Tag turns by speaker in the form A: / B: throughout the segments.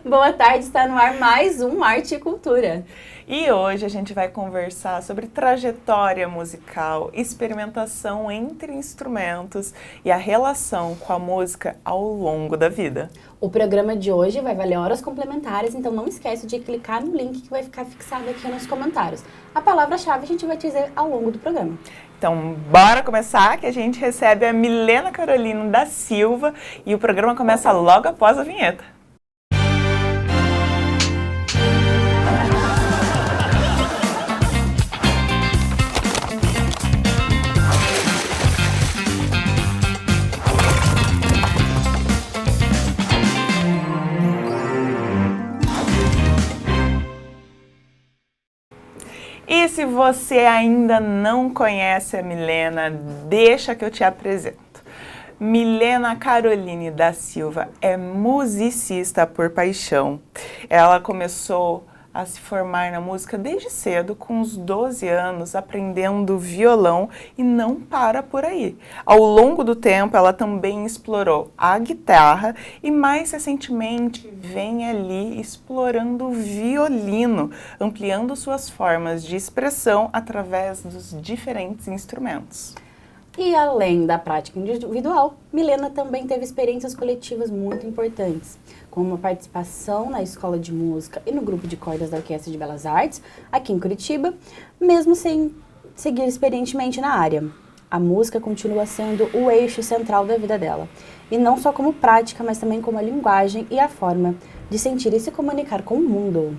A: Boa tarde, está no ar mais um Arte e Cultura.
B: E hoje a gente vai conversar sobre trajetória musical, experimentação entre instrumentos e a relação com a música ao longo da vida.
A: O programa de hoje vai valer horas complementares, então não esquece de clicar no link que vai ficar fixado aqui nos comentários. A palavra-chave a gente vai te dizer ao longo do programa.
B: Então, bora começar, que a gente recebe a Milena Carolina da Silva e o programa começa logo após a vinheta. E se você ainda não conhece a Milena, deixa que eu te apresento. Milena Caroline da Silva é musicista por paixão. Ela começou a se formar na música desde cedo, com uns 12 anos, aprendendo violão e não para por aí. Ao longo do tempo, ela também explorou a guitarra e mais recentemente vem ali explorando o violino, ampliando suas formas de expressão através dos diferentes instrumentos.
A: E além da prática individual, Milena também teve experiências coletivas muito importantes, como a participação na escola de música e no grupo de cordas da Orquestra de Belas Artes, aqui em Curitiba, mesmo sem seguir experientemente na área. A música continua sendo o eixo central da vida dela, e não só como prática, mas também como a linguagem e a forma de sentir e se comunicar com o mundo.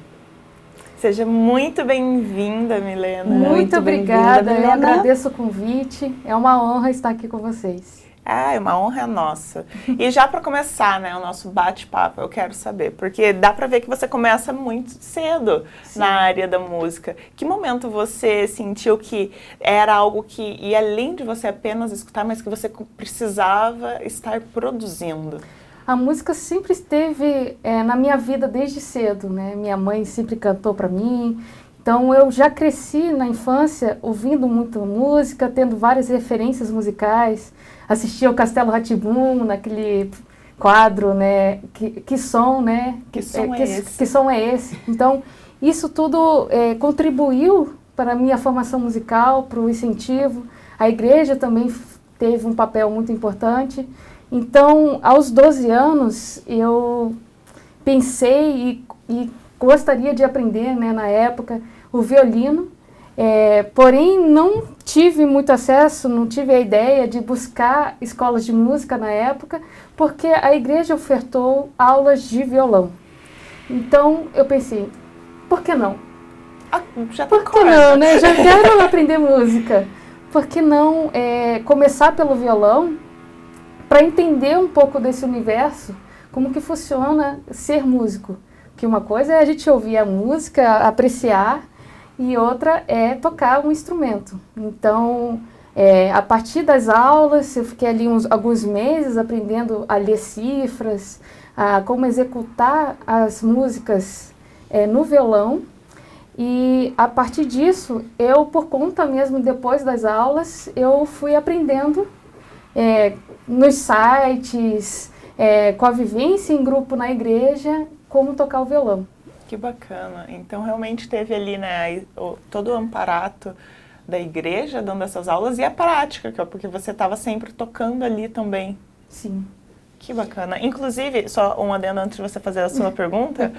B: Seja muito bem-vinda, Milena.
C: Muito obrigada,
A: Milena.
C: Eu agradeço o convite, é uma honra estar aqui com vocês.
B: É uma honra nossa. E já para começar, né, o nosso bate-papo, eu quero saber, porque dá para ver que você começa muito cedo na área da música. Que momento você sentiu que era algo que ia além de você apenas escutar, mas que você precisava estar produzindo?
C: A música sempre esteve na minha vida desde cedo, né? Minha mãe sempre cantou para mim, então eu já cresci na infância ouvindo muito música, tendo várias referências musicais, assistia ao Castelo Rá-Tim-Bum, naquele quadro, né? Que som, né?
B: Que som é esse?
C: Que som é esse? Então, isso tudo contribuiu para a minha formação musical, para o incentivo. A igreja também teve um papel muito importante. Então, aos 12 anos, eu pensei e gostaria de aprender, né, na época, o violino, porém não tive muito acesso, não tive a ideia de buscar escolas de música na época, porque a igreja ofertou aulas de violão. Então, eu pensei, por que não?
B: Já
C: Por que não, né? Já quero aprender música. Por que não começar pelo violão? Para entender um pouco desse universo, como que funciona ser músico. Que uma coisa é a gente ouvir a música, apreciar, e outra é tocar um instrumento. Então, a partir das aulas, eu fiquei ali alguns meses aprendendo a ler cifras, a como executar as músicas no violão. E a partir disso, eu, por conta mesmo, depois das aulas, eu fui aprendendo nos sites, com a vivência em grupo na igreja, como tocar o violão.
B: Que bacana. Então, realmente teve ali, né, todo o amparato da igreja dando essas aulas e a prática, porque você estava sempre tocando ali também.
C: Sim.
B: Que bacana. Inclusive, só um adendo antes de você fazer a sua pergunta,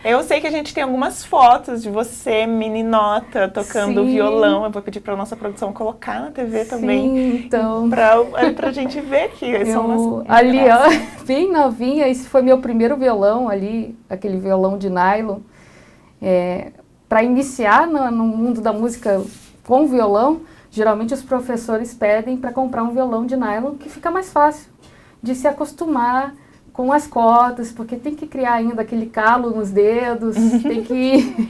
B: eu sei que a gente tem algumas fotos de você, meninota, tocando violão. Eu vou pedir para a nossa produção colocar na TV também.
C: Então.
B: Pra gente ver que
C: ali, ó, bem novinha, esse foi meu primeiro violão ali, aquele violão de nylon. Para iniciar no mundo da música com violão, geralmente os professores pedem para comprar um violão de nylon, que fica mais fácil de se acostumar com as cordas, porque tem que criar ainda aquele calo nos dedos, tem que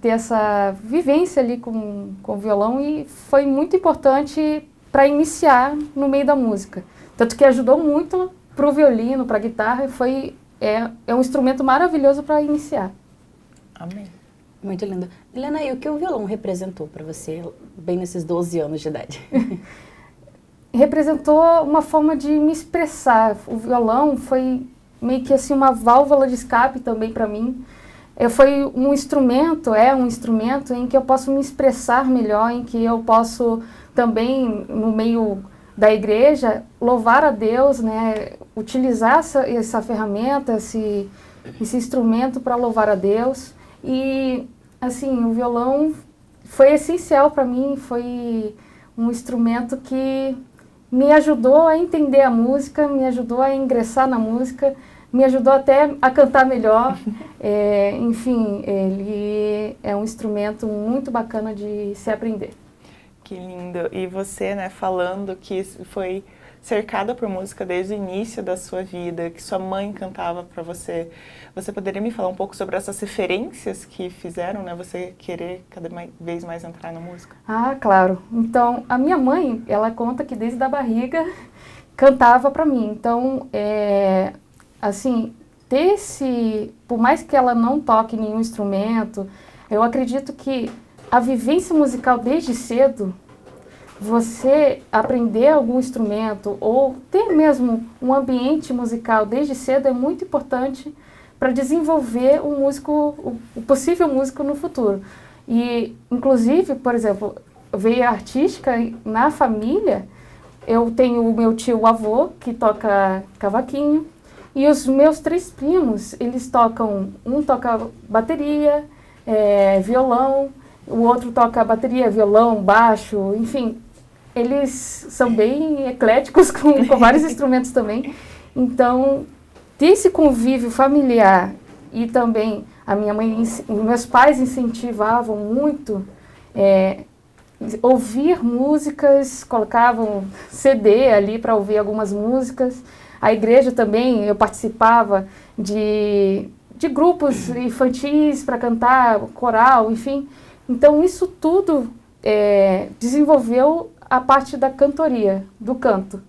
C: ter essa vivência ali com o violão, e foi muito importante para iniciar no meio da música. Tanto que ajudou muito para o violino, para a guitarra, e é um instrumento maravilhoso para iniciar.
B: Amém.
A: Muito lindo. Milena, e o que o violão representou para você bem nesses 12 anos de idade?
C: representou uma forma de me expressar. O violão foi meio que assim uma válvula de escape também para mim. Foi um instrumento, um instrumento em que eu posso me expressar melhor, em que eu posso também, no meio da igreja, louvar a Deus, né? Utilizar essa ferramenta, esse instrumento para louvar a Deus. E, assim, o violão foi essencial para mim, foi um instrumento que me ajudou a entender a música, me ajudou a ingressar na música, me ajudou até a cantar melhor. Enfim, ele é um instrumento muito bacana de se aprender.
B: Que lindo. E você, né, falando que foi cercada por música desde o início da sua vida, que sua mãe cantava para você. Você poderia me falar um pouco sobre essas referências que fizeram, né, você querer cada vez mais entrar na música?
C: Ah, claro. Então, a minha mãe, ela conta que desde a barriga cantava para mim. Então, assim, por mais que ela não toque nenhum instrumento, eu acredito que a vivência musical desde cedo, você aprender algum instrumento ou ter mesmo um ambiente musical desde cedo é muito importante para desenvolver o possível músico no futuro. E, inclusive, por exemplo, veia artística na família, eu tenho o meu tio-avô, que toca cavaquinho, e os meus 3 primos, eles tocam, um toca bateria, violão, o outro toca bateria, violão, baixo, enfim, eles são bem ecléticos com vários instrumentos também. Então, ter esse convívio familiar e também a minha mãe, meus pais incentivavam muito ouvir músicas, colocavam CD ali para ouvir algumas músicas. A igreja também, eu participava de grupos infantis para cantar, coral, enfim. Então, isso tudo desenvolveu a parte da cantoria, do canto.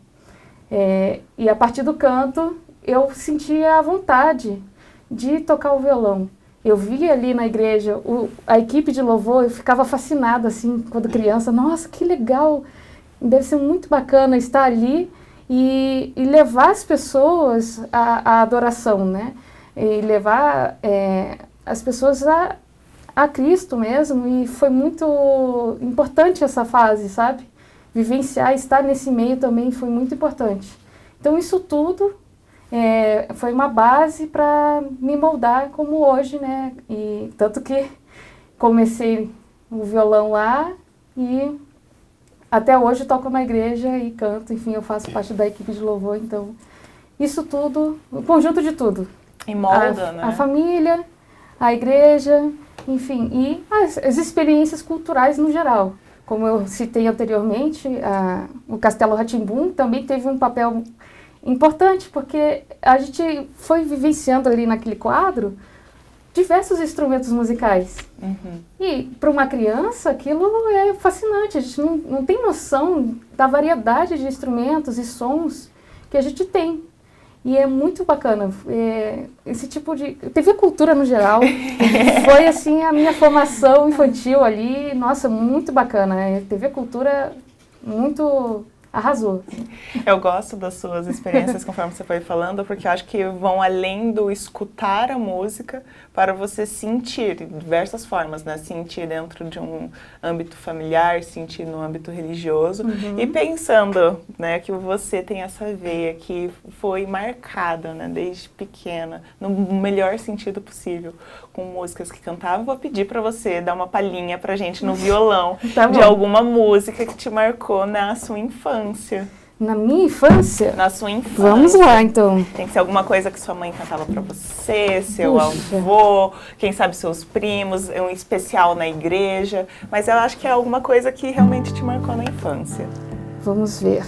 C: E a partir do canto, eu sentia a vontade de tocar o violão. Eu via ali na igreja a equipe de louvor, eu ficava fascinada, assim, quando criança. Nossa, que legal! Deve ser muito bacana estar ali e levar as pessoas à adoração, né? E levar as pessoas a Cristo mesmo. E foi muito importante essa fase, sabe? Vivenciar, estar nesse meio também foi muito importante. Então, isso tudo foi uma base para me moldar como hoje, né? E tanto que comecei o violão lá e até hoje toco na igreja e canto. Enfim, eu faço parte da equipe de louvor, então isso tudo, o conjunto de tudo.
B: E molda, né?
C: A família, a igreja, enfim, e as experiências culturais no geral. Como eu citei anteriormente, o Castelo Rá-Tim-Bum também teve um papel importante, porque a gente foi vivenciando ali naquele quadro diversos instrumentos musicais.
B: Uhum.
C: E para uma criança aquilo é fascinante, a gente não tem noção da variedade de instrumentos e sons que a gente tem. E é muito bacana, esse tipo de... TV Cultura no geral, foi assim a minha formação infantil ali, nossa, muito bacana, TV Cultura muito... arrasou.
B: Eu gosto das suas experiências conforme você foi falando, porque eu acho que vão além do escutar a música para você sentir de diversas formas, né? Sentir dentro de um âmbito familiar, sentir no âmbito religioso. Uhum. E pensando, né, que você tem essa veia que foi marcada, né, desde pequena, no melhor sentido possível, com músicas que cantavam. Vou pedir para você dar uma palhinha pra gente no violão
C: Tá
B: de alguma música que te marcou na sua infância.
C: Na minha infância?
B: Na sua infância.
C: Vamos lá, então.
B: Tem que ser alguma coisa que sua mãe cantava pra você, seu avô, quem sabe seus primos, um especial na igreja. Mas eu acho que é alguma coisa que realmente te marcou na infância.
C: Vamos ver.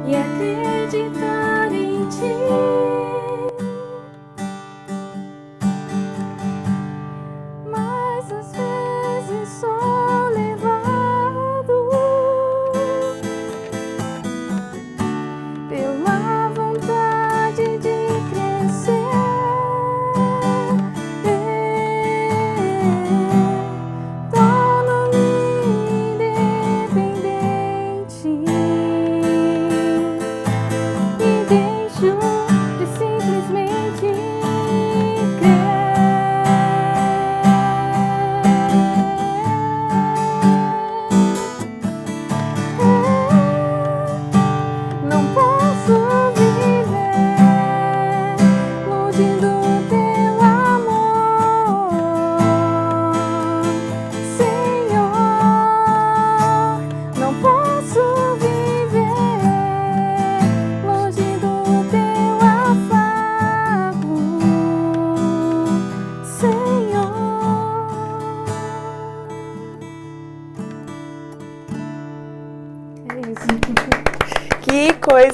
D: E acreditar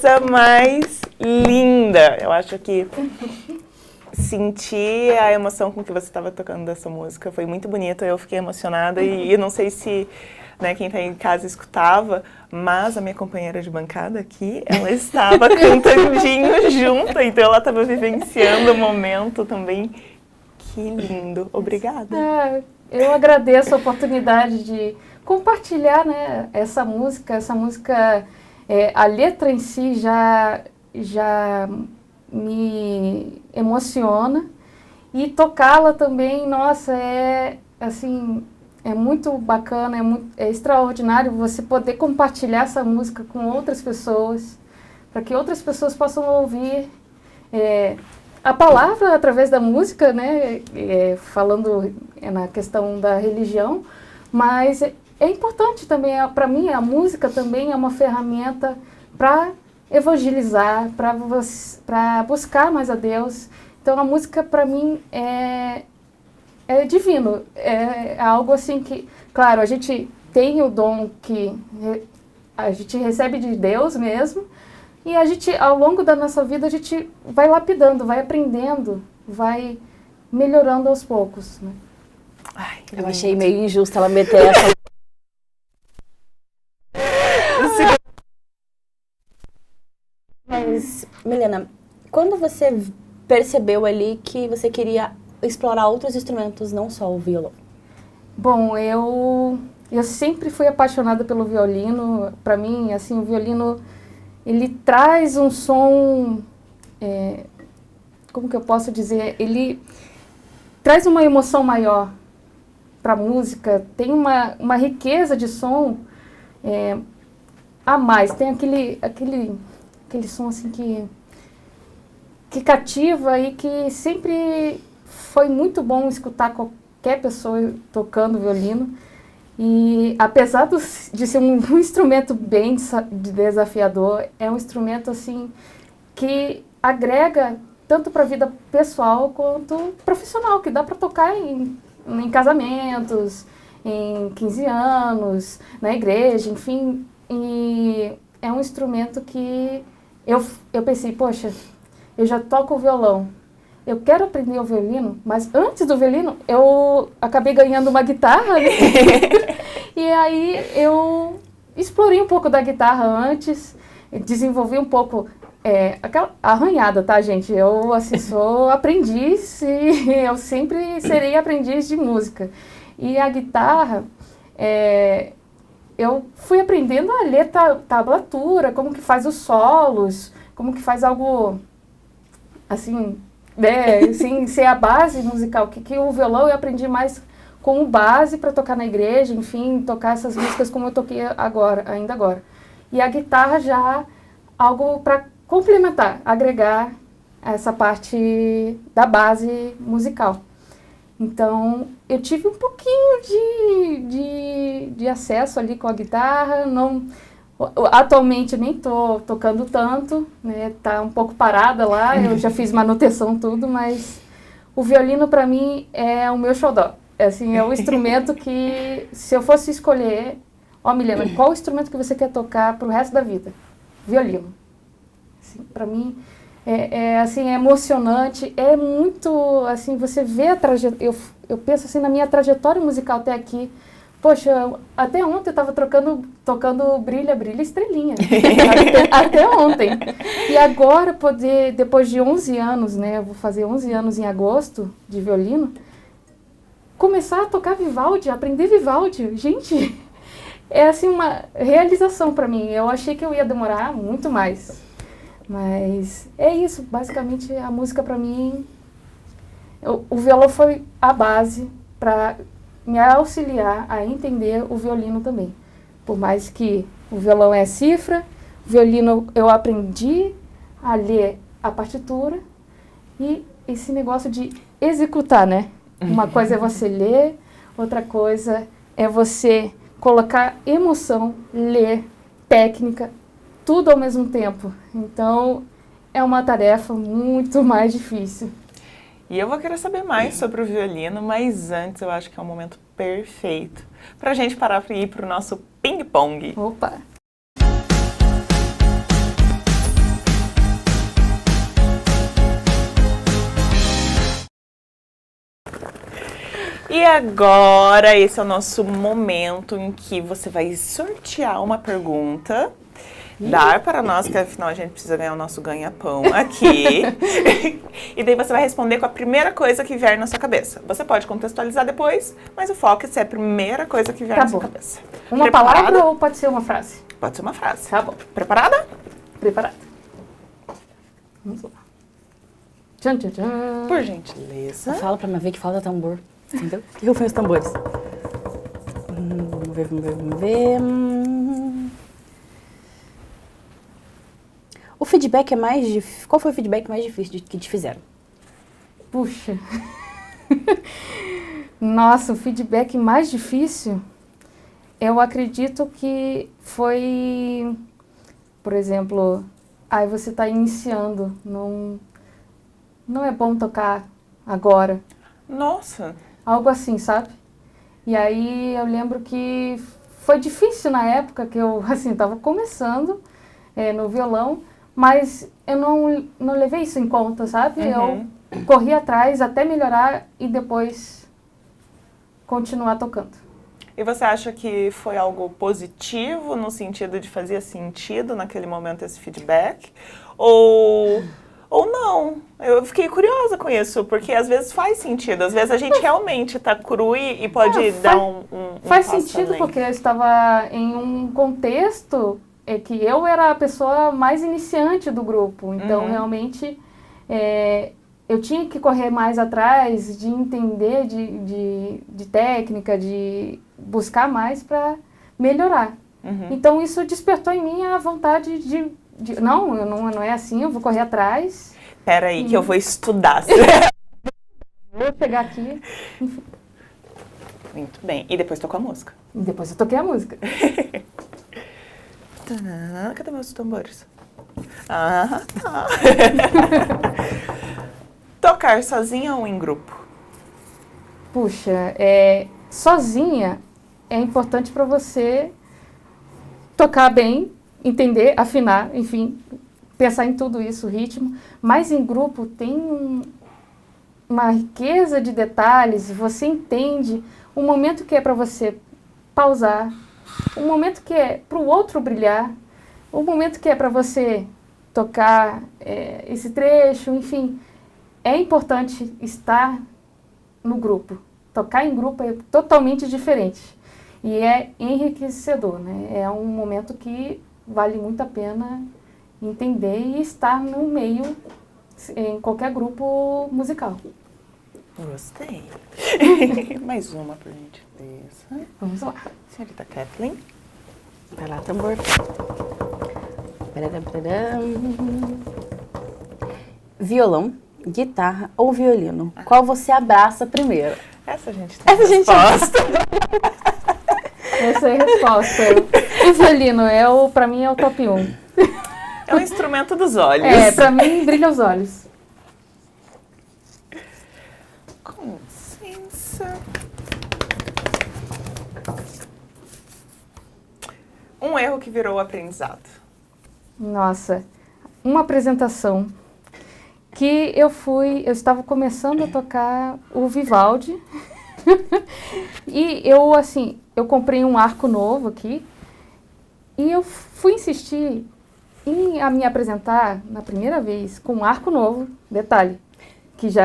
B: coisa mais linda. Eu acho que sentir a emoção com que você estava tocando dessa música foi muito bonito. Eu fiquei emocionada e não sei se, né, quem está em casa escutava, mas a minha companheira de bancada aqui, ela estava cantandinho junto, então ela estava vivenciando o momento também. Que lindo. Obrigada.
C: Eu agradeço a oportunidade de compartilhar, né, essa música. Essa música, a letra em si já me emociona. E tocá-la também, nossa, assim, é muito bacana, é extraordinário você poder compartilhar essa música com outras pessoas, para que outras pessoas possam ouvir a palavra através da música, né, falando na questão da religião, mas é importante também, para mim, a música também é uma ferramenta para evangelizar, para buscar mais a Deus. Então, a música, para mim, é divino, é algo assim que, claro, a gente tem o dom que a gente recebe de Deus mesmo, e a gente, ao longo da nossa vida, a gente vai lapidando, vai aprendendo, vai melhorando aos poucos, né?
A: Ai, eu achei meio injusto ela meter essa... Mas, Milena, quando você percebeu ali que você queria explorar outros instrumentos, não só o violão?
C: Bom, eu sempre fui apaixonada pelo violino. Para mim, assim, o violino, ele traz um som, como que eu posso dizer? Ele traz uma emoção maior para a música, tem uma riqueza de som a mais, tem aquele som assim que cativa e que sempre foi muito bom escutar qualquer pessoa tocando violino. E apesar de ser um instrumento bem desafiador, é um instrumento assim que agrega tanto para a vida pessoal quanto profissional, que dá para tocar em casamentos, em 15 anos, na igreja, enfim. E é um instrumento que eu pensei, poxa, eu já toco o violão, eu quero aprender o violino, mas antes do violino eu acabei ganhando uma guitarra, né? E aí eu explorei um pouco da guitarra antes, desenvolvi um pouco, aquela arranhada, tá, gente? Eu, assim, sou aprendiz e eu sempre serei aprendiz de música. E a guitarra, eu fui aprendendo a ler tablatura, como que faz os solos, como que faz algo, assim, sem ser a base musical. Que o violão eu aprendi mais como base para tocar na igreja, enfim, tocar essas músicas como eu toquei ainda agora. E a guitarra já algo para complementar, agregar essa parte da base musical. Então, eu tive um pouquinho de acesso ali com a guitarra, atualmente nem estou tocando tanto, né? Tá um pouco parada lá, eu já fiz manutenção tudo, mas o violino para mim é o meu xodó. Assim, é o instrumento que, se eu fosse escolher, Milena, qual instrumento que você quer tocar pro resto da vida? Violino. Assim, para mim assim, é emocionante, é muito, assim, você vê a trajetória, eu penso assim na minha trajetória musical até aqui. Poxa, até ontem eu estava tocando Brilha, Brilha, Estrelinha. até ontem. E agora poder, depois de 11 anos, né, eu vou fazer 11 anos em agosto de violino, começar a tocar Vivaldi, aprender Vivaldi. Gente, é assim uma realização para mim. Eu achei que eu ia demorar muito mais. Mas é isso, basicamente a música para mim, o violão foi a base para me auxiliar a entender o violino também. Por mais que o violão é cifra, o violino eu aprendi a ler a partitura e esse negócio de executar, né? Uma coisa é você ler, outra coisa é você colocar emoção, ler, técnica, tudo ao mesmo tempo. Então, é uma tarefa muito mais difícil.
B: E eu vou querer saber mais sobre o violino, mas antes eu acho que é um momento perfeito para a gente parar para ir para o nosso ping-pong.
C: Opa!
B: E agora, esse é o nosso momento em que você vai sortear uma pergunta, dar para nós, que afinal a gente precisa ganhar o nosso ganha-pão aqui. E daí você vai responder com a primeira coisa que vier na sua cabeça. Você pode contextualizar depois, mas o foco é ser a primeira coisa que vier na sua cabeça.
C: Uma palavra ou pode ser uma frase?
B: Pode ser uma frase.
C: Tá bom.
B: Preparada?
C: Preparada. Vamos lá. Tchan, tchan, tchan.
B: Por gentileza.
A: Fala pra ver que falta tambor. Entendeu? Que rufem os tambores. Vamos ver, vamos ver, vamos ver. O feedback é mais difícil. Qual foi o feedback mais difícil que te fizeram?
C: Puxa. Nossa, o feedback mais difícil, eu acredito que foi, por exemplo, você está iniciando, não é bom tocar agora.
B: Nossa.
C: Algo assim, sabe? E aí eu lembro que foi difícil na época que eu, assim, estava começando no violão, mas eu não levei isso em conta, sabe?
B: Uhum.
C: Eu corri atrás até melhorar e depois continuar tocando.
B: E você acha que foi algo positivo no sentido de fazer sentido naquele momento esse feedback? Ou não? Eu fiquei curiosa com isso, porque às vezes faz sentido. Às vezes a gente realmente tá cru e pode dar um
C: faz
B: passo
C: sentido
B: além.
C: porque eu estava em um contexto que eu era a pessoa mais iniciante do grupo. Então, realmente, eu tinha que correr mais atrás de entender de técnica, de buscar mais para melhorar. Então, isso despertou em mim a vontade de não é assim, eu vou correr atrás.
B: Peraí, que eu vou estudar.
C: Vou pegar aqui. Enfim.
B: Muito bem. E depois tocou a música.
C: E depois eu toquei a música.
B: Cadê meus tambores? Tá. Tocar sozinha ou em grupo?
C: Puxa, sozinha é importante para você tocar bem, entender, afinar, enfim, pensar em tudo isso, o ritmo. Mas em grupo tem uma riqueza de detalhes, você entende o momento que é para você pausar, o momento que é para o outro brilhar, o momento que é para você tocar esse trecho, enfim. É importante estar no grupo. Tocar em grupo é totalmente diferente. E é enriquecedor, né? É um momento que vale muito a pena entender e estar no meio em qualquer grupo musical.
B: Gostei. Mais uma, por gentileza.
C: Vamos lá.
B: Senhorita Kathleen.
A: Vai lá, tambor. Violão, guitarra ou violino? Qual você abraça primeiro?
B: Essa gente tem resposta.
C: Essa é a resposta. O violino, pra mim, é o top 1.
B: É o instrumento dos olhos.
C: Pra mim, brilha os olhos.
B: Com licença. Um erro que virou aprendizado.
C: Nossa, uma apresentação que eu estava começando a tocar o Vivaldi e eu comprei um arco novo aqui e eu fui insistir em me apresentar na primeira vez com um arco novo, detalhe, que já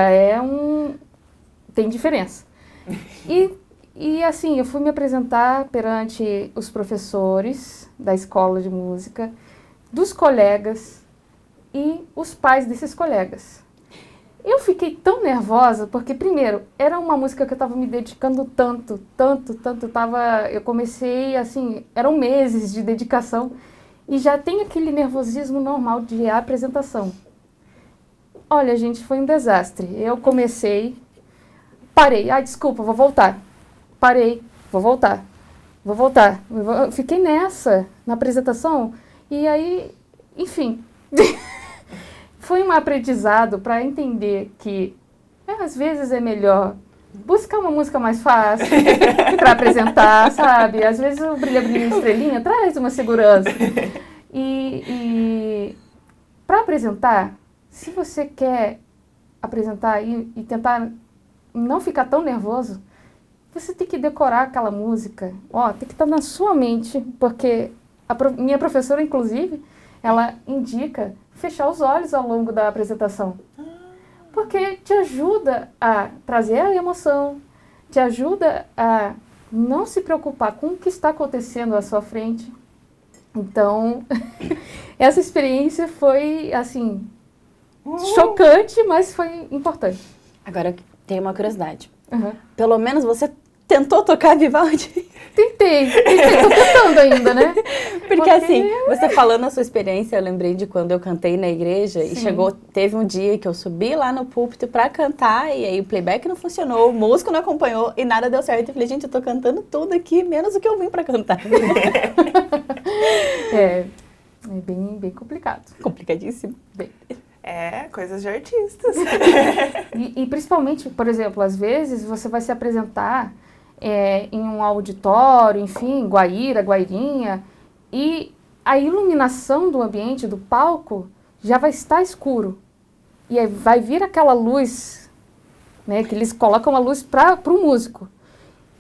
C: tem diferença. E assim, eu fui me apresentar perante os professores da escola de música, dos colegas e os pais desses colegas. Eu fiquei tão nervosa porque, primeiro, era uma música que eu estava me dedicando tanto. Eu comecei, assim, eram meses de dedicação e já tem aquele nervosismo normal de apresentação. Olha, gente, foi um desastre. Eu comecei, parei, desculpa, vou voltar. Parei, vou voltar. Eu fiquei na apresentação e aí, enfim... Foi um aprendizado para entender que às vezes é melhor buscar uma música mais fácil para apresentar, sabe? Às vezes o Brilha Brilha Estrelinha traz uma segurança. E para apresentar, se você quer apresentar e tentar não ficar tão nervoso, você tem que decorar aquela música, tem que estar na sua mente, porque minha professora, inclusive, ela indica fechar os olhos ao longo da apresentação. Porque te ajuda a trazer a emoção, te ajuda a não se preocupar com o que está acontecendo à sua frente. Então, essa experiência foi, assim, chocante, mas foi importante.
A: Agora, tem uma curiosidade.
C: Uhum.
A: Pelo menos você tentou tocar Vivaldi?
C: Tentei, tô tentando ainda, né?
A: Porque assim, você falando a sua experiência, eu lembrei de quando eu cantei na igreja. Sim. E teve um dia que eu subi lá no púlpito pra cantar e aí o playback não funcionou, o músico não acompanhou e nada deu certo. Eu falei, gente, eu tô cantando tudo aqui, menos o que eu vim pra cantar.
C: É bem complicado.
A: Complicadíssimo.
C: Bem.
B: Coisas de artistas.
C: E principalmente, por exemplo, às vezes você vai se apresentar em um auditório, enfim, Guaíra, Guairinha, e a iluminação do ambiente, do palco, já vai estar escuro. E aí vai vir aquela luz, né, que eles colocam a luz para o músico.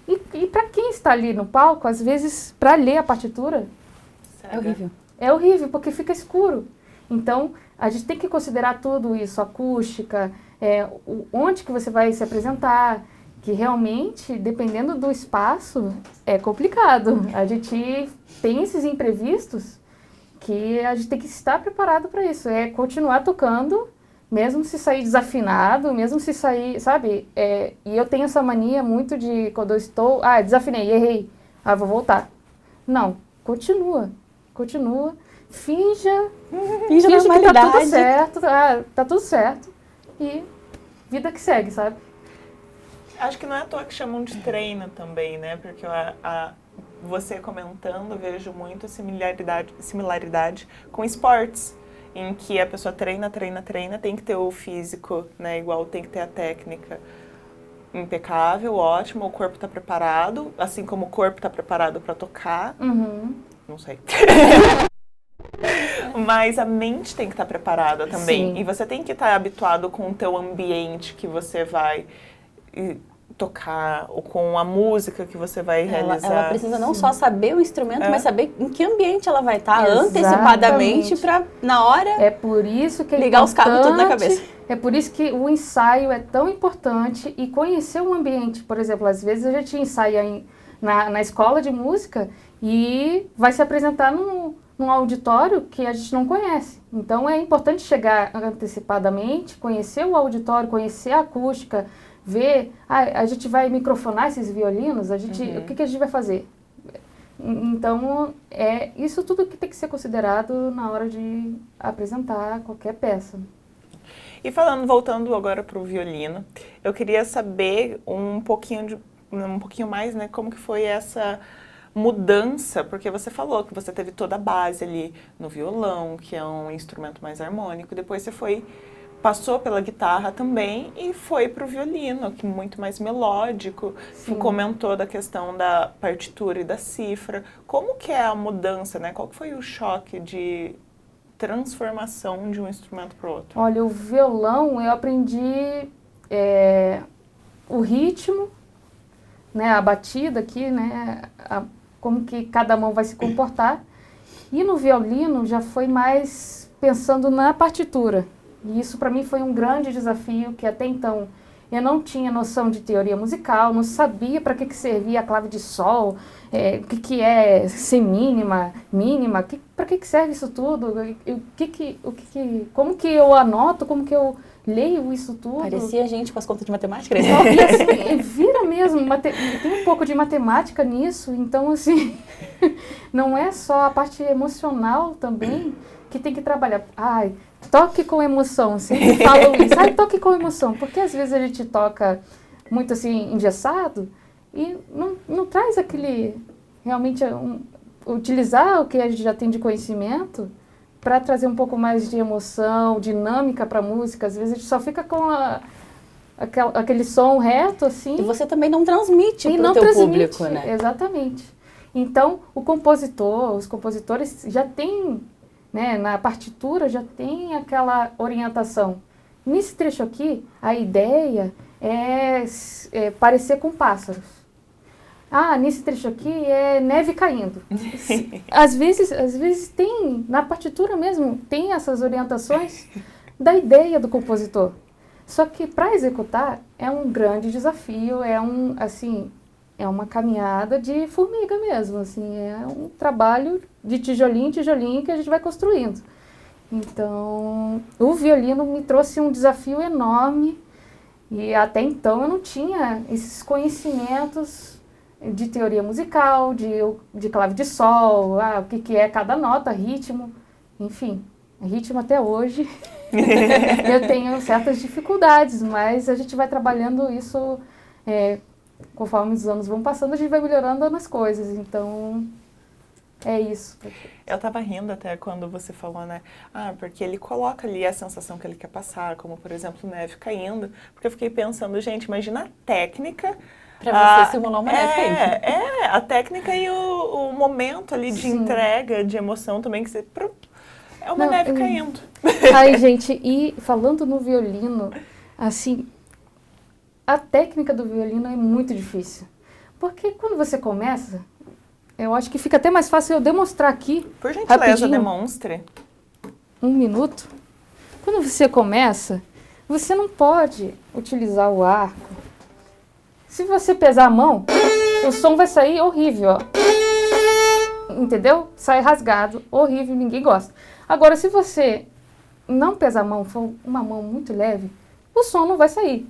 C: E para quem está ali no palco, às vezes, para ler a partitura,
A: é horrível.
C: É horrível, porque fica escuro. Então, a gente tem que considerar tudo isso, acústica, onde que você vai se apresentar, que realmente, dependendo do espaço, é complicado. A gente tem esses imprevistos que a gente tem que estar preparado para isso. É continuar tocando, mesmo se sair desafinado, mesmo se sair, sabe? E eu tenho essa mania muito de, quando eu estou, desafinei, errei, vou voltar. Não, continua. Finja que tá tudo certo, tá tudo certo, e vida que segue, sabe?
B: Acho que não é à toa que chamam de treino também, né? Porque você comentando, vejo muito similaridade com esportes, em que a pessoa treina, tem que ter o físico, né? Igual tem que ter a técnica impecável, ótimo, o corpo tá preparado, assim como o corpo tá preparado para tocar.
C: Uhum.
B: Não sei. Mas a mente tem que estar preparada também.
C: Sim.
B: E você tem que estar habituado com o teu ambiente que você vai tocar, ou com a música que você vai realizar.
A: Ela precisa não só saber o instrumento, mas saber em que ambiente ela vai estar
C: Exatamente.
A: Antecipadamente para, na hora,
C: é por isso que
A: ligar os cabos tudo na cabeça.
C: É por isso que o ensaio é tão importante e conhecer o ambiente. Por exemplo, às vezes a gente ensaia na escola de música e vai se apresentar num auditório que a gente não conhece. Então é importante chegar antecipadamente, conhecer o auditório, conhecer a acústica, ver, a gente vai microfonar esses violinos, o que a gente vai fazer? Então, isso tudo que tem que ser considerado na hora de apresentar qualquer peça.
B: E voltando agora para o violino, eu queria saber um pouquinho mais, né, como que foi essa mudança, porque você falou que você teve toda a base ali no violão, que é um instrumento mais harmônico, depois você passou pela guitarra também e foi para o violino, que é muito mais melódico. Sim. Comentou da questão da partitura e da cifra. Como que é a mudança, né? Qual que foi o choque de transformação de um instrumento para o outro?
C: Olha, o violão eu aprendi o ritmo, né, a batida aqui, né, como que cada mão vai se comportar. E no violino já foi mais pensando na partitura. E isso para mim foi um grande desafio, que até então eu não tinha noção de teoria musical, não sabia para que servia a clave de sol, o que é semínima, mínima, para que serve isso tudo, como que eu anoto, como que eu leio isso tudo.
A: Parecia gente com as contas de matemática.
C: E assim, vira mesmo, tem um pouco de matemática nisso, então assim, não é só a parte emocional também que tem que trabalhar. Toque com emoção, sempre falo isso, toque com emoção, porque às vezes a gente toca muito assim, engessado, e não traz aquele, realmente, utilizar o que a gente já tem de conhecimento para trazer um pouco mais de emoção, dinâmica para a música. Às vezes a gente só fica com aquele som reto, assim.
A: E você também não transmite para o teu público, né?
C: Exatamente. Então, os compositores já têm, né, na partitura já tem aquela orientação. Nesse trecho aqui, a ideia é parecer com pássaros. nesse trecho aqui é neve caindo. Às vezes tem, na partitura mesmo, tem essas orientações da ideia do compositor. Só que para executar é um grande desafio, é uma caminhada de formiga mesmo, assim, é um trabalho de tijolinho em tijolinho que a gente vai construindo. Então, o violino me trouxe um desafio enorme e até então eu não tinha esses conhecimentos de teoria musical, de clave de sol, o que é cada nota, ritmo, enfim, ritmo até hoje. Eu tenho certas dificuldades, mas a gente vai trabalhando isso, conforme os anos vão passando, a gente vai melhorando nas coisas, então é isso.
B: Eu tava rindo até quando você falou, né? Porque ele coloca ali a sensação que ele quer passar, como por exemplo neve caindo, porque eu fiquei pensando, gente, imagina a técnica
A: para você simular uma neve caindo.
B: A técnica e o momento ali de entrega, de emoção também, que você... É uma neve caindo.
C: Ai, gente, e falando no violino, assim, a técnica do violino é muito difícil. Porque quando você começa, eu acho que fica até mais fácil eu demonstrar aqui.
B: Por gentileza,
C: rapidinho,
B: demonstre.
C: 1 minuto. Quando você começa, você não pode utilizar o arco. Se você pesar a mão, o som vai sair horrível, ó. Entendeu? Sai rasgado, horrível, ninguém gosta. Agora, se você não pesar a mão, for uma mão muito leve, o som não vai sair.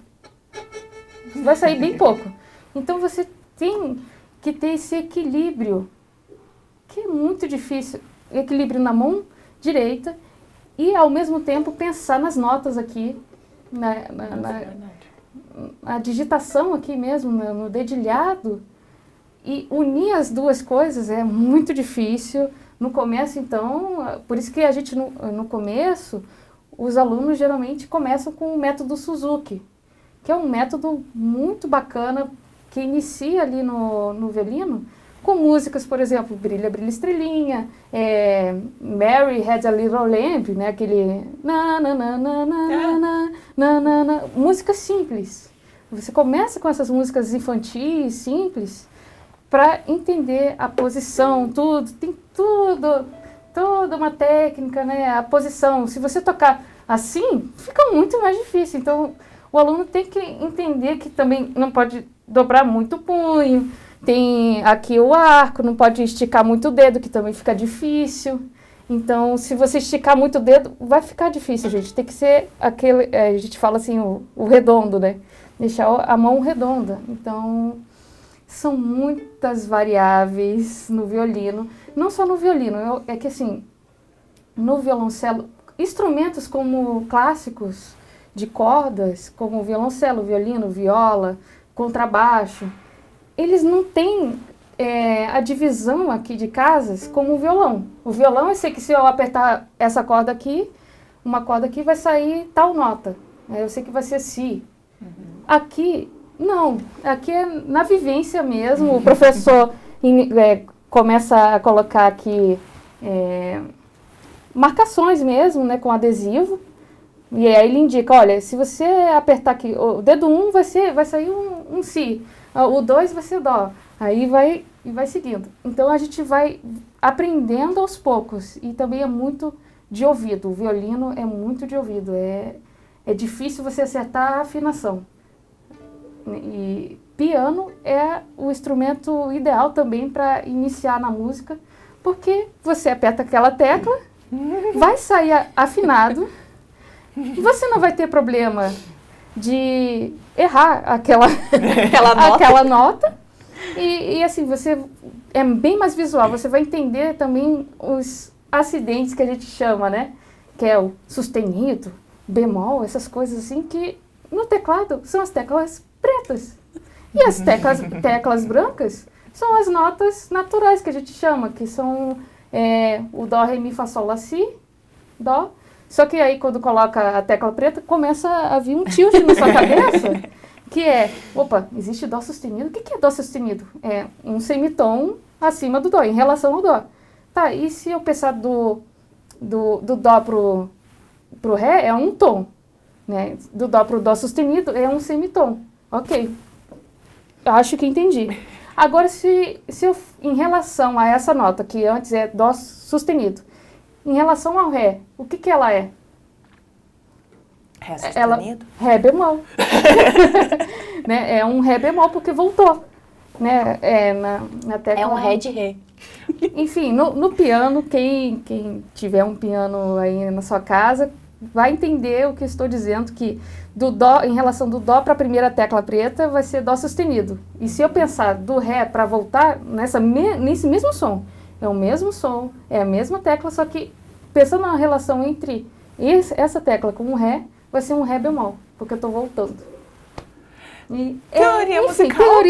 C: Vai sair bem pouco. Então, você tem que ter esse equilíbrio, que é muito difícil. Equilíbrio na mão direita e, ao mesmo tempo, pensar nas notas aqui, na digitação aqui mesmo, no dedilhado. E unir as duas coisas é muito difícil. No começo, então, por isso que a gente, no começo, os alunos geralmente começam com o método Suzuki, que é um método muito bacana, que inicia ali no violino, com músicas, por exemplo, Brilha, Brilha, Estrelinha, Mary Had a Little Lamb, né, aquele... músicas simples. Você começa com essas músicas infantis, simples, para entender a posição, tudo, tem toda uma técnica, né? A posição, se você tocar assim, fica muito mais difícil. Então, o aluno tem que entender que também não pode dobrar muito o punho, tem aqui o arco, não pode esticar muito o dedo, que também fica difícil. Então, se você esticar muito o dedo, vai ficar difícil, gente. Tem que ser aquele, a gente fala assim, o redondo, né? Deixar a mão redonda. Então, são muitas variáveis no violino. Não só no violino, é que assim, no violoncelo, instrumentos como clássicos de cordas, como o violoncelo, violino, viola, contrabaixo, eles não têm a divisão aqui de casas como o violão. O violão, eu sei que se eu apertar essa corda aqui, uma corda aqui, vai sair tal nota. Eu sei que vai ser si. Aqui, não. Aqui é na vivência mesmo. O professor começa a colocar aqui marcações mesmo, né, com adesivo. E aí ele indica, olha, se você apertar aqui, o dedo 1 vai sair um si, o 2 vai ser dó. Aí vai seguindo. Então a gente vai aprendendo aos poucos. E também é muito de ouvido. O violino é muito de ouvido. É difícil você acertar a afinação. E piano é o instrumento ideal também para iniciar na música, porque você aperta aquela tecla, vai sair afinado, você não vai ter problema de errar aquela nota. E assim, você é bem mais visual, você vai entender também os acidentes que a gente chama, né? Que é o sustenido, bemol, essas coisas assim que no teclado são as teclas pretas. E as teclas brancas são as notas naturais que a gente chama, que são o dó, ré, mi, fá, sol, lá, si, dó. Só que aí quando coloca a tecla preta, começa a vir um tilt na sua cabeça, que opa, existe dó sustenido? O que é dó sustenido? É um semitom acima do dó, em relação ao dó. Tá, e se eu pensar do dó pro ré, é um tom, né? Do dó pro dó sustenido, é um semitom. Ok, acho que entendi. Agora, se eu, em relação a essa nota, que antes é Dó sustenido, em relação ao Ré, o que ela é?
B: Ré sustenido?
C: Ré bemol. Né? É um Ré bemol porque voltou. Né? Na tecla...
A: É um Ré de Ré.
C: Enfim, no piano, quem tiver um piano aí na sua casa vai entender o que eu estou dizendo, que do Dó, em relação do Dó para a primeira tecla preta, vai ser Dó sustenido. E se eu pensar do Ré para voltar nesse mesmo som, é o mesmo som, é a mesma tecla, só que pensando na relação entre essa tecla com o Ré, vai ser um Ré bemol, porque eu estou voltando. E, teoria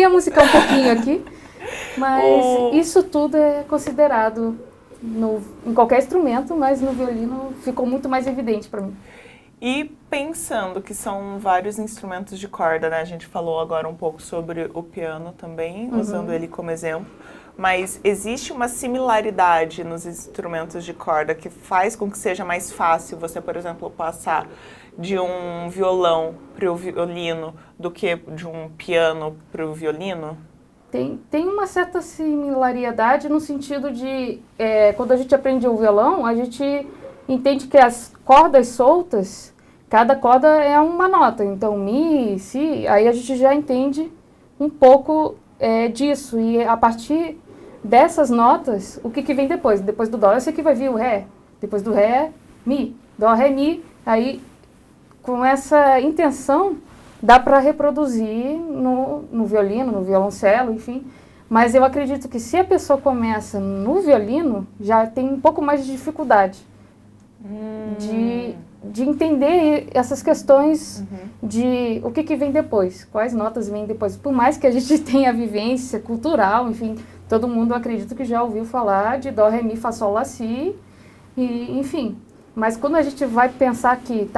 C: musical um pouquinho aqui, mas isso tudo é considerado em qualquer instrumento, mas no violino ficou muito mais evidente para mim.
B: E pensando que são vários instrumentos de corda, né? A gente falou agora um pouco sobre o piano também, usando ele como exemplo. Mas existe uma similaridade nos instrumentos de corda que faz com que seja mais fácil você, por exemplo, passar de um violão para o violino do que de um piano para o violino?
C: Tem uma certa similaridade no sentido de, quando a gente aprende o violão, a gente entende que as cordas soltas, cada corda é uma nota. Então, Mi, Si, aí a gente já entende um pouco disso. E a partir dessas notas, o que vem depois? Depois do Dó, eu sei que vai vir o Ré. Depois do Ré, Mi. Dó, Ré, Mi. Aí, com essa intenção, dá para reproduzir no violino, no violoncelo, enfim. Mas eu acredito que se a pessoa começa no violino, já tem um pouco mais de dificuldade de entender essas questões de o que vem depois, quais notas vêm depois. Por mais que a gente tenha vivência cultural, enfim, todo mundo acredito que já ouviu falar de Dó, Ré, Mi, Fá, Sol, Lá, Si, e, enfim. Mas quando a gente vai pensar aqui,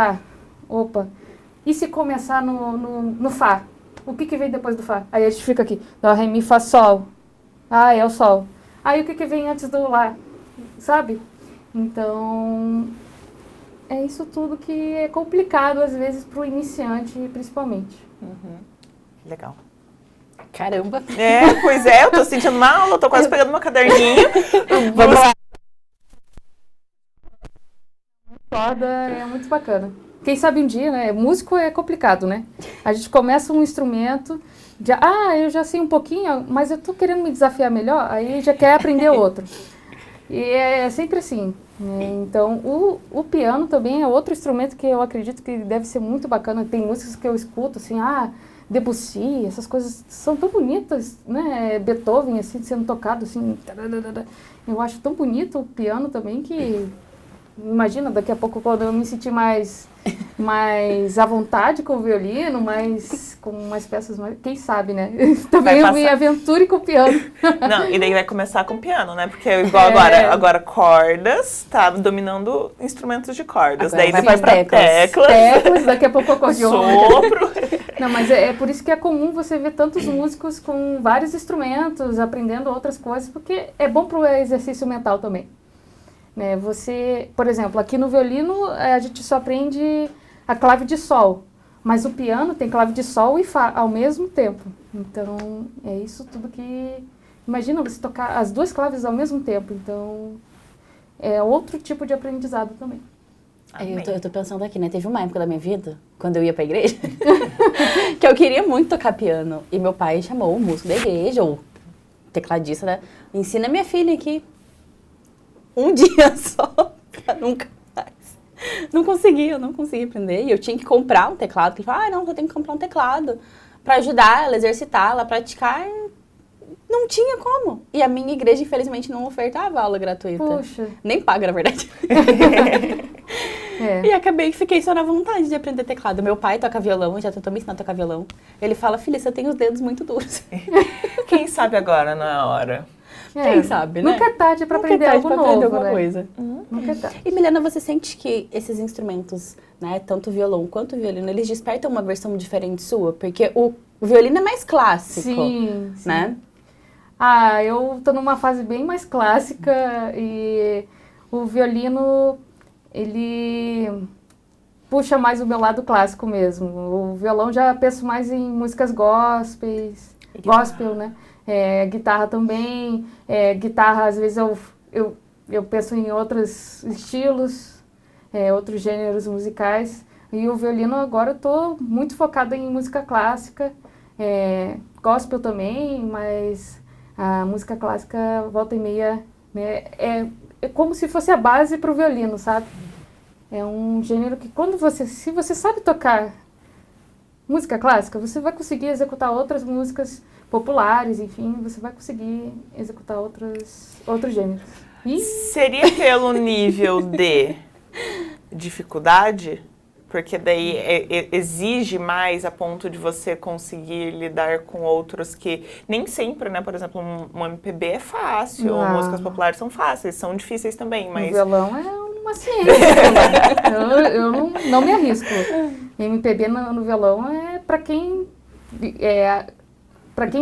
C: e se começar no Fá? O que vem depois do Fá? Aí a gente fica aqui, Dó, Ré, Mi, Fá, Sol. Ah, é o Sol. Aí o que vem antes do Lá? Sabe? Então, é isso tudo que é complicado, às vezes, para o iniciante, principalmente.
B: Legal.
A: Caramba.
B: Pois é, eu tô sentindo uma aula, eu tô quase pegando meu caderninho.
A: Vamos lá.
C: Corda é muito bacana. Quem sabe um dia, né? Músico é complicado, né? A gente começa um instrumento, eu já sei um pouquinho, mas eu tô querendo me desafiar melhor, aí já quer aprender outro. E é sempre assim, né? Então, o piano também é outro instrumento que eu acredito que deve ser muito bacana. Tem músicas que eu escuto, assim, Debussy, essas coisas são tão bonitas, né? Beethoven, assim, sendo tocado, assim. Eu acho tão bonito o piano também que... Imagina, daqui a pouco, quando eu me sentir mais à vontade com o violino, com mais peças, quem sabe, né? Também eu me aventure com o piano.
B: Não, e daí vai começar com o piano, né? Porque igual agora cordas, tá dominando instrumentos de cordas.
A: Agora
B: daí vai pra teclas.
C: Teclas, daqui a pouco acordeon.
B: Sopro.
C: Não, mas é por isso que é comum você ver tantos músicos com vários instrumentos, aprendendo outras coisas, porque é bom pro exercício mental também. Né, você, por exemplo, aqui no violino a gente só aprende a clave de Sol, mas o piano tem clave de Sol e Fá ao mesmo tempo. Então, é isso tudo que... Imagina você tocar as duas claves ao mesmo tempo, então é outro tipo de aprendizado também.
A: Eu tô pensando aqui, né? Teve uma época da minha vida, quando eu ia pra igreja, que eu queria muito tocar piano. E meu pai chamou o músico da igreja, ou tecladista, né? Ensina minha filha aqui. Um dia só, nunca mais. Eu não conseguia aprender. E eu tinha que comprar um teclado. Ele falou, não, eu tenho que comprar um teclado para ajudar ela, exercitar ela, praticar. Não tinha como. E a minha igreja, infelizmente, não ofertava aula gratuita.
C: Puxa.
A: Nem paga, na verdade. E fiquei só na vontade de aprender teclado. Meu pai toca violão, já tentou me ensinar a tocar violão. Ele fala, filha, você tem os dedos muito duros.
B: Quem sabe agora não é a hora?
A: Quem sabe, né?
C: Nunca é tarde para aprender algo novo,
A: alguma coisa.
C: Nunca é tarde.
A: E, Milena, você sente que esses instrumentos, né, tanto o violão quanto o violino, eles despertam uma versão diferente sua? Porque o violino é mais clássico,
C: sim.
A: né?
C: Eu tô numa fase bem mais clássica e o violino, ele puxa mais o meu lado clássico mesmo. O violão já penso mais em músicas gospels. gospel, né? Guitarra também, guitarra às vezes eu penso em outros estilos, outros gêneros musicais. E o violino agora eu estou muito focada em música clássica, gospel também, mas a música clássica volta e meia, né, é como se fosse a base para o violino, sabe? É um gênero que se você sabe tocar música clássica, você vai conseguir executar outras músicas populares, enfim, você vai conseguir executar outros gêneros.
B: Seria pelo nível de dificuldade? Porque daí exige mais a ponto de você conseguir lidar com outros que nem sempre, né? Por exemplo, um MPB é fácil, ou músicas populares são fáceis, são difíceis também, mas...
C: O violão é uma ciência, né? Eu não me arrisco. MPB no violão é para quem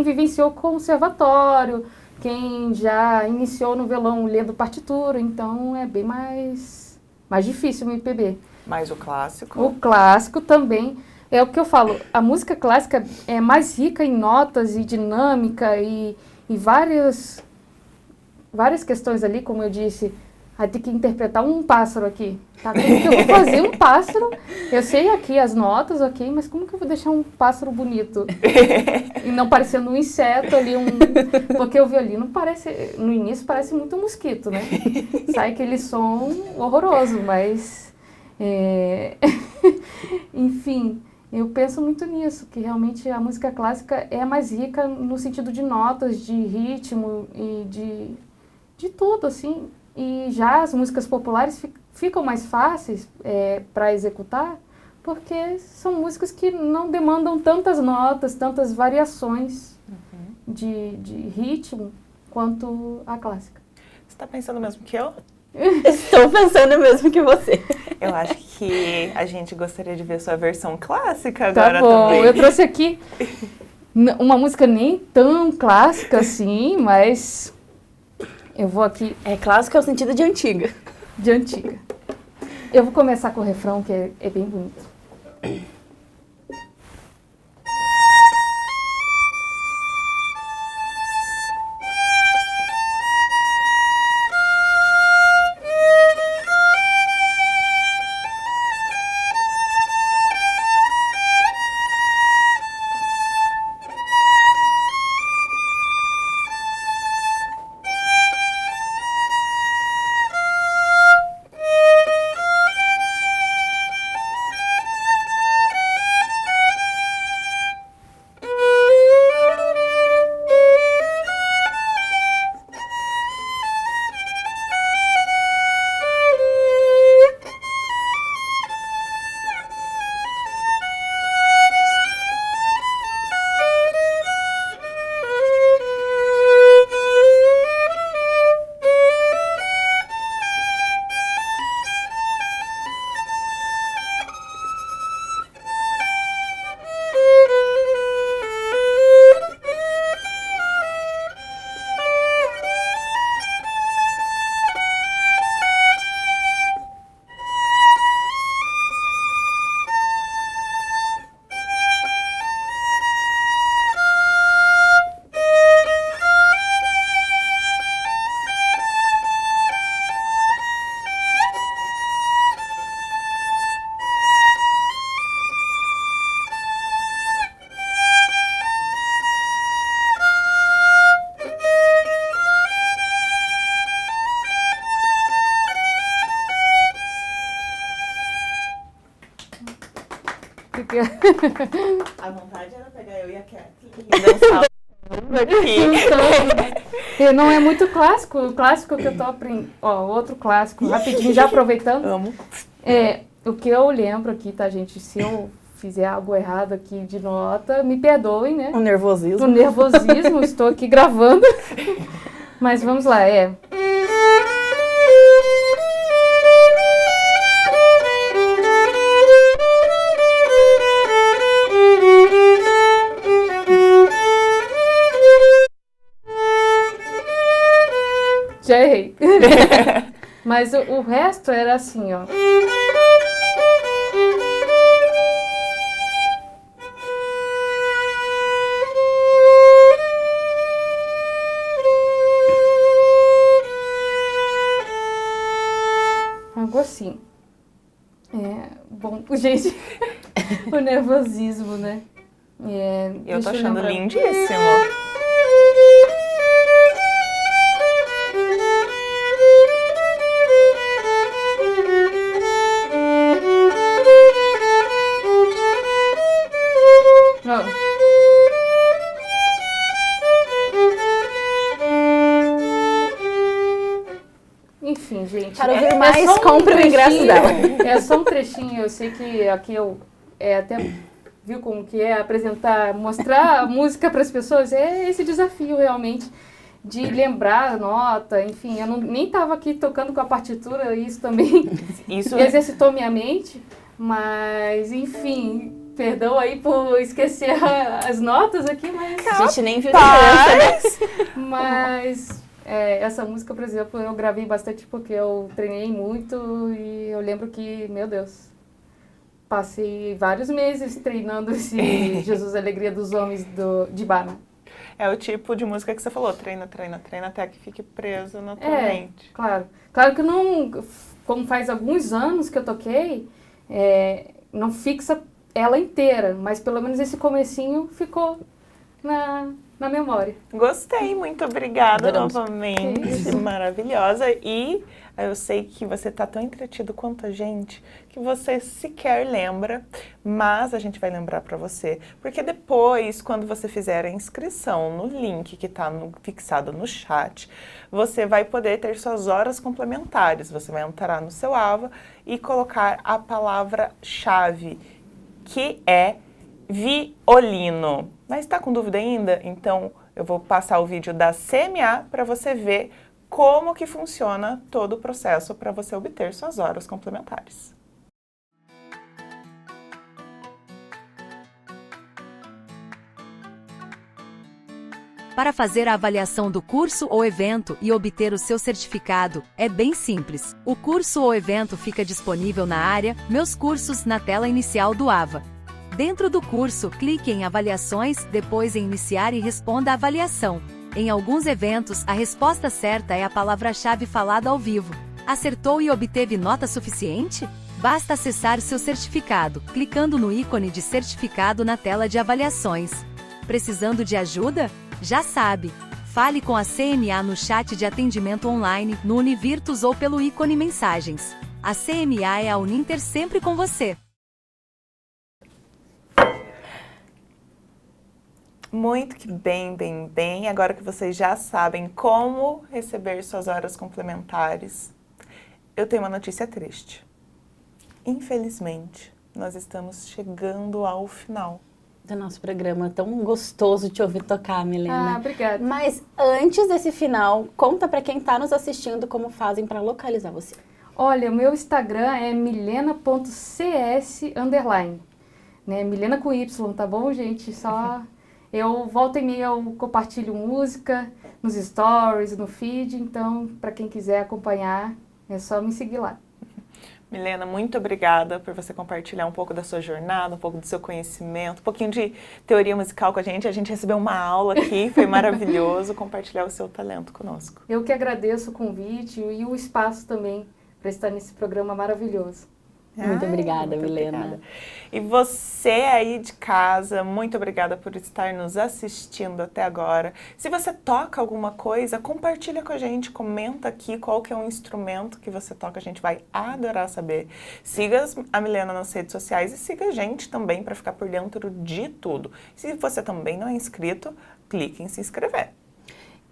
C: vivenciou conservatório, quem já iniciou no violão lendo partitura, então é bem mais difícil o MPB.
B: Mas o clássico?
C: O clássico também. É o que eu falo, a música clássica é mais rica em notas e dinâmica e várias questões ali, como eu disse. Aí tem que interpretar um pássaro aqui. Tá? Como que eu vou fazer um pássaro? Eu sei aqui as notas, ok, mas como que eu vou deixar um pássaro bonito? E não parecendo um inseto ali, porque o violino no início parece muito um mosquito, né? Sai aquele som horroroso, mas... Enfim, eu penso muito nisso, que realmente a música clássica é mais rica no sentido de notas, de ritmo e de tudo, assim. E já as músicas populares ficam mais fáceis para executar, porque são músicas que não demandam tantas notas, tantas variações de ritmo quanto a clássica.
B: Você está pensando mesmo que eu?
A: Estou pensando mesmo que você.
B: Eu acho que a gente gostaria de ver sua versão clássica
C: Tá
B: agora
C: bom,
B: também.
C: eu trouxe aqui uma música nem tão clássica assim, mas eu vou aqui...
A: É clássico é o sentido de antiga.
C: De antiga. Eu vou começar com o refrão, que é bem bonito.
B: A vontade era pegar eu e a Kathleen e dançar aqui.
C: Não é muito clássico. O clássico que eu tô aprendendo... Ó, outro clássico, rapidinho, já aproveitando.
B: Amo.
C: O que eu lembro aqui, tá, gente? Se eu fizer algo errado aqui de nota, me perdoem, né?
A: O nervosismo.
C: Do nervosismo, estou aqui gravando. Mas vamos lá, Já errei. Mas o resto era assim, ó. assim. Bom, gente, o nervosismo, né?
B: Eu tô achando lindíssimo.
C: Enfim, gente.
A: Para ouvir mais, compre o ingresso dela.
C: É só um trechinho. Eu sei que aqui eu até viu como que é apresentar, mostrar a música para as pessoas. É esse desafio realmente de lembrar a nota. Enfim, eu nem estava aqui tocando com a partitura. Isso também exercitou minha mente. Mas, enfim. Perdão aí por esquecer as notas aqui, mas...
A: A gente nem viu diferença, né?
C: Mas essa música, por exemplo, eu gravei bastante porque eu treinei muito e eu lembro que, meu Deus, passei vários meses treinando esse Jesus Alegria dos Homens de Bana.
B: É o tipo de música que você falou, treina, treina, treina até que fique preso na tua mente.
C: Claro. Claro que não, como faz alguns anos que eu toquei, não fixa ela inteira, mas pelo menos esse comecinho ficou na memória.
B: Gostei, muito obrigada novamente, maravilhosa. E eu sei que você tá tão entretido quanto a gente, que você sequer lembra, mas a gente vai lembrar para você, porque depois, quando você fizer a inscrição no link que tá fixado no chat, você vai poder ter suas horas complementares. Você vai entrar no seu AVA e colocar a palavra-chave, que é violino. Mas está com dúvida ainda? Então eu vou passar o vídeo da CMA para você ver como que funciona todo o processo para você obter suas horas complementares.
D: Para fazer a avaliação do curso ou evento e obter o seu certificado, é bem simples. O curso ou evento fica disponível na área Meus Cursos na tela inicial do AVA. Dentro do curso, clique em Avaliações, depois em Iniciar e responda a avaliação. Em alguns eventos, a resposta certa é a palavra-chave falada ao vivo. Acertou e obteve nota suficiente? Basta acessar seu certificado, clicando no ícone de certificado na tela de avaliações. Precisando de ajuda? Já sabe! Fale com a CMA no chat de atendimento online, no Univirtus ou pelo ícone Mensagens. A CMA é a Uninter sempre com você.
B: Muito que bem. Agora que vocês já sabem como receber suas horas complementares, eu tenho uma notícia triste. Infelizmente, nós estamos chegando ao final
A: do nosso programa. Tão gostoso te ouvir tocar, Milena.
C: Obrigada.
A: Mas antes desse final, conta pra quem tá nos assistindo como fazem pra localizar você.
C: Olha, o meu Instagram é milena.cs_. Né? Milena com Y, tá bom, gente? Só eu volta e meia eu compartilho música nos stories, no feed, então pra quem quiser acompanhar, é só me seguir lá.
B: Milena, muito obrigada por você compartilhar um pouco da sua jornada, um pouco do seu conhecimento, um pouquinho de teoria musical com a gente. A gente recebeu uma aula aqui, foi maravilhoso compartilhar o seu talento conosco.
C: Eu que agradeço o convite e o espaço também para estar nesse programa maravilhoso.
A: Muito obrigada,
B: muito
A: Milena.
B: Obrigada. E você aí de casa, muito obrigada por estar nos assistindo até agora. Se você toca alguma coisa, compartilha com a gente, comenta aqui qual que é um instrumento que você toca, a gente vai adorar saber. Siga a Milena nas redes sociais e siga a gente também para ficar por dentro de tudo. Se você também não é inscrito, clique em se inscrever.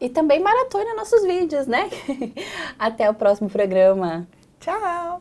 A: E também maratona nossos vídeos, né? Até o próximo programa.
B: Tchau!